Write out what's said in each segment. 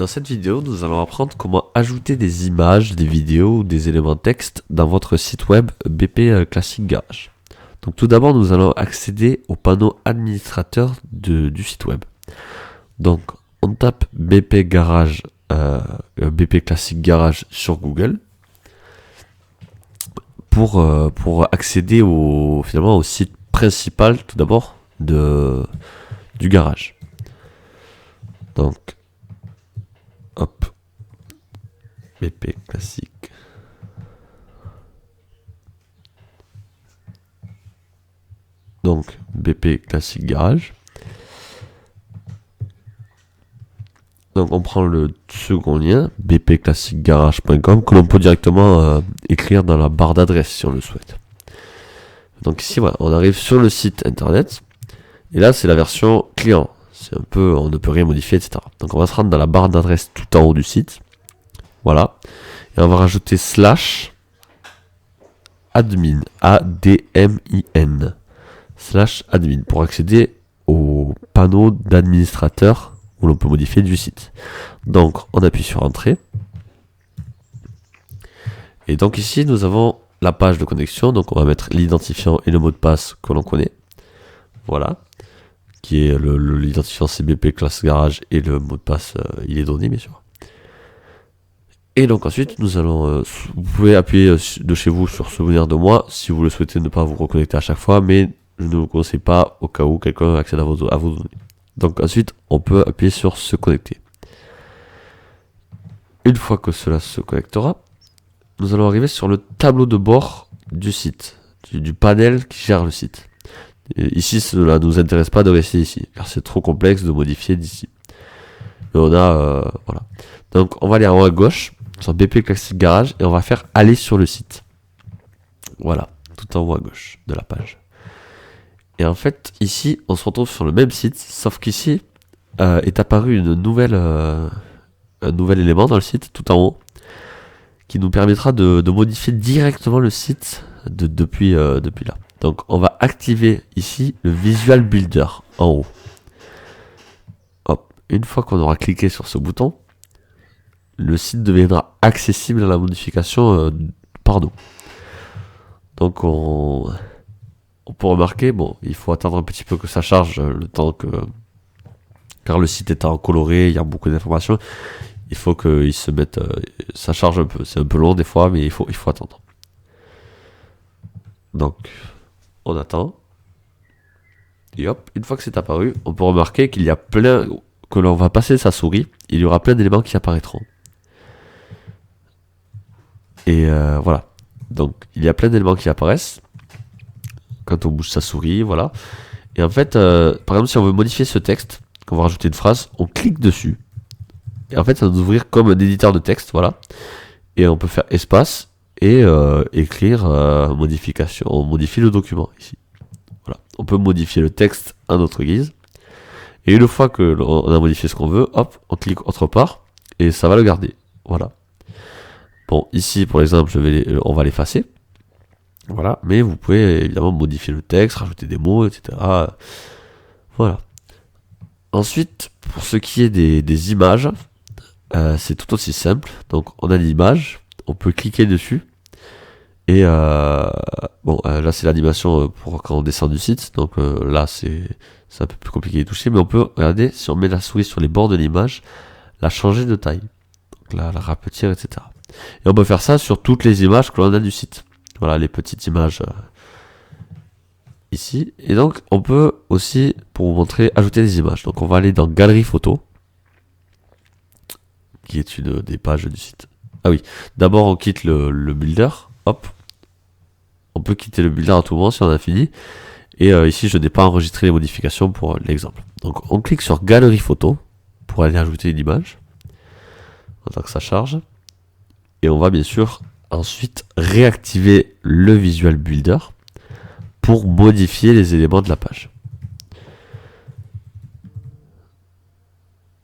Dans cette vidéo, nous allons apprendre comment ajouter des images, des vidéos ou des éléments texte dans votre site web BP Classic Garage. Donc tout d'abord, nous allons accéder au panneau administrateur du site web. Donc on tape BP Garage, BP Classic Garage sur Google pour accéder finalement au site principal tout d'abord du garage. Donc hop, BP Classic. Donc BP Classic Garage. Donc on prend le second lien, bpclassicgarage.com, que l'on peut directement écrire dans la barre d'adresse si on le souhaite. Donc ici voilà, on arrive sur le site internet, et là c'est la version client. C'est un peu, on ne peut rien modifier, etc. Donc on va se rendre dans la barre d'adresse tout en haut du site. Voilà. Et on va rajouter /admin, A-D-M-I-N, /admin, pour accéder au panneau d'administrateur où l'on peut modifier du site. Donc on appuie sur Entrée. Et donc ici nous avons la page de connexion. Donc on va mettre l'identifiant et le mot de passe que l'on connaît. Voilà. Qui est l'identifiant CBP Class Garage et le mot de passe il est donné bien sûr. Et donc ensuite nous allons vous pouvez appuyer de chez vous sur souvenir de moi si vous le souhaitez, ne pas vous reconnecter à chaque fois, mais je ne vous conseille pas au cas où quelqu'un accède à vos données. Donc ensuite on peut appuyer sur se connecter. Une fois que cela se connectera, nous allons arriver sur le tableau de bord du site, du panel qui gère le site. Et ici, cela ne nous intéresse pas de rester ici, car c'est trop complexe de modifier d'ici. Mais on a, voilà. Donc, on va aller en haut à gauche, sur BP Classic Garage, et on va faire aller sur le site. Voilà, tout en haut à gauche de la page. Et en fait, ici, on se retrouve sur le même site, sauf qu'ici, est apparu un nouvel élément dans le site, tout en haut, qui nous permettra de modifier directement le site depuis là. Donc on va activer ici le Visual Builder en haut. Hop, une fois qu'on aura cliqué sur ce bouton, le site deviendra accessible à la modification par nous. Donc on peut remarquer, bon, il faut attendre un petit peu que ça charge le temps car le site étant coloré, il y a beaucoup d'informations. Il faut qu'il se mette, ça charge un peu, c'est un peu long des fois, mais il faut attendre. Donc on attend. Et hop, une fois que c'est apparu, on peut remarquer qu'il y a plein, que l'on va passer sa souris, il y aura plein d'éléments qui apparaîtront. Et voilà. Donc il y a plein d'éléments qui apparaissent quand on bouge sa souris, voilà. Et en fait, par exemple, si on veut modifier ce texte, qu'on va rajouter une phrase, on clique dessus. Et en fait, ça va nous ouvrir comme un éditeur de texte, voilà. Et on peut faire espace et écrire modification. On modifie le document ici. Voilà. On peut modifier le texte à notre guise. Et une fois que l'on a modifié ce qu'on veut, hop, on clique autre part et ça va le garder. Voilà. Bon, ici, pour exemple, on va l'effacer. Voilà. Mais vous pouvez évidemment modifier le texte, rajouter des mots, etc. Voilà. Ensuite, pour ce qui est des images, c'est tout aussi simple. Donc on a l'image, on peut cliquer dessus. Et là c'est l'animation pour quand on descend du site. Donc là c'est un peu plus compliqué de toucher. Mais on peut, regarder, si on met la souris sur les bords de l'image, la changer de taille. Donc là, la rapetir, etc. Et on peut faire ça sur toutes les images que l'on a du site. Voilà, les petites images ici. Et donc on peut aussi, pour vous montrer, ajouter des images. Donc on va aller dans Galerie Photo, qui est une des pages du site. Ah oui, d'abord on quitte le builder, hop. On peut quitter le builder à tout moment si on a fini. Et ici je n'ai pas enregistré les modifications pour l'exemple. Donc on clique sur Galerie Photo pour aller ajouter une image. En tant que ça charge. Et on va bien sûr ensuite réactiver le Visual Builder pour modifier les éléments de la page.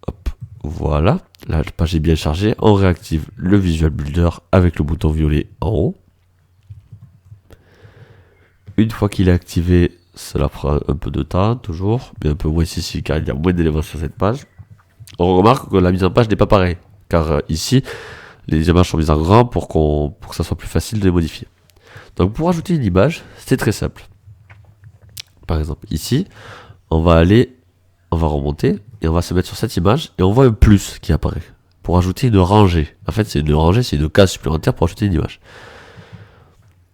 Hop, voilà. La page est bien chargée. On réactive le Visual Builder avec le bouton violet en haut. Une fois qu'il est activé, cela prend un peu de temps, toujours, mais un peu moins ici car il y a moins d'éléments sur cette page. On remarque que la mise en page n'est pas pareille, car ici, les images sont mises en grand pour que ça soit plus facile de les modifier. Donc pour ajouter une image, c'est très simple. Par exemple, ici, on va remonter, et on va se mettre sur cette image, et on voit un plus qui apparaît, pour ajouter une rangée. En fait, c'est une case supplémentaire pour ajouter une image.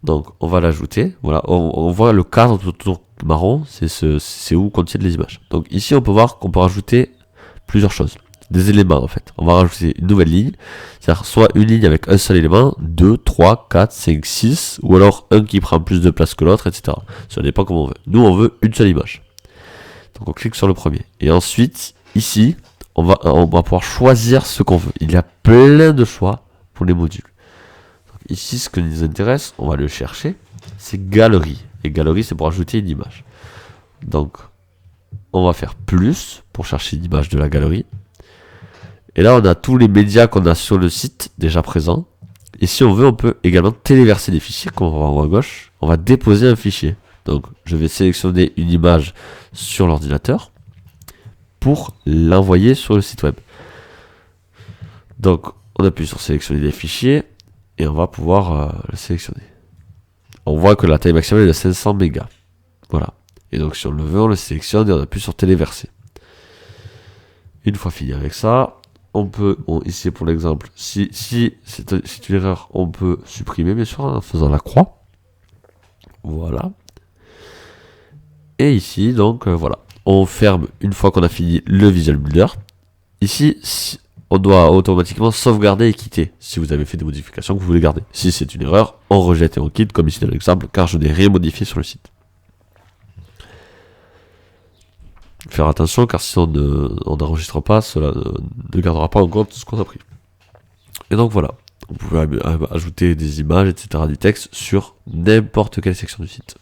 Donc, on va l'ajouter, voilà, on voit le cadre tout marron, c'est où contiennent les images. Donc ici, on peut voir qu'on peut rajouter plusieurs choses, des éléments en fait. On va rajouter une nouvelle ligne, c'est-à-dire soit une ligne avec un seul élément, 2, 3, 4, 5, 6, ou alors un qui prend plus de place que l'autre, etc. Ça dépend comment on veut. Nous, on veut une seule image. Donc on clique sur le premier. Et ensuite, ici, on va pouvoir choisir ce qu'on veut. Il y a plein de choix pour les modules. Donc ici, ce qui nous intéresse, on va le chercher, c'est galerie. Et galerie, c'est pour ajouter une image. Donc, on va faire plus pour chercher une image de la galerie. Et là, on a tous les médias qu'on a sur le site déjà présents. Et si on veut, on peut également téléverser des fichiers, comme on va voir en haut à gauche. On va déposer un fichier. Donc, je vais sélectionner une image sur l'ordinateur pour l'envoyer sur le site web. Donc, on appuie sur sélectionner des fichiers et on va pouvoir le sélectionner. On voit que la taille maximale est de 500 mégas. Voilà. Et donc, si on le veut, on le sélectionne et on appuie sur téléverser. Une fois fini avec ça, on peut, ici pour l'exemple, si c'est une erreur, on peut supprimer bien sûr en faisant la croix. Voilà. Et ici, donc voilà, on ferme une fois qu'on a fini le Visual Builder. Ici, on doit automatiquement sauvegarder et quitter si vous avez fait des modifications que vous voulez garder. Si c'est une erreur, on rejette et on quitte, comme ici dans l'exemple, car je n'ai rien modifié sur le site. Faire attention, car si on n'enregistre pas, cela ne gardera pas en compte ce qu'on a pris. Et donc voilà, vous pouvez ajouter des images, etc., du texte sur n'importe quelle section du site.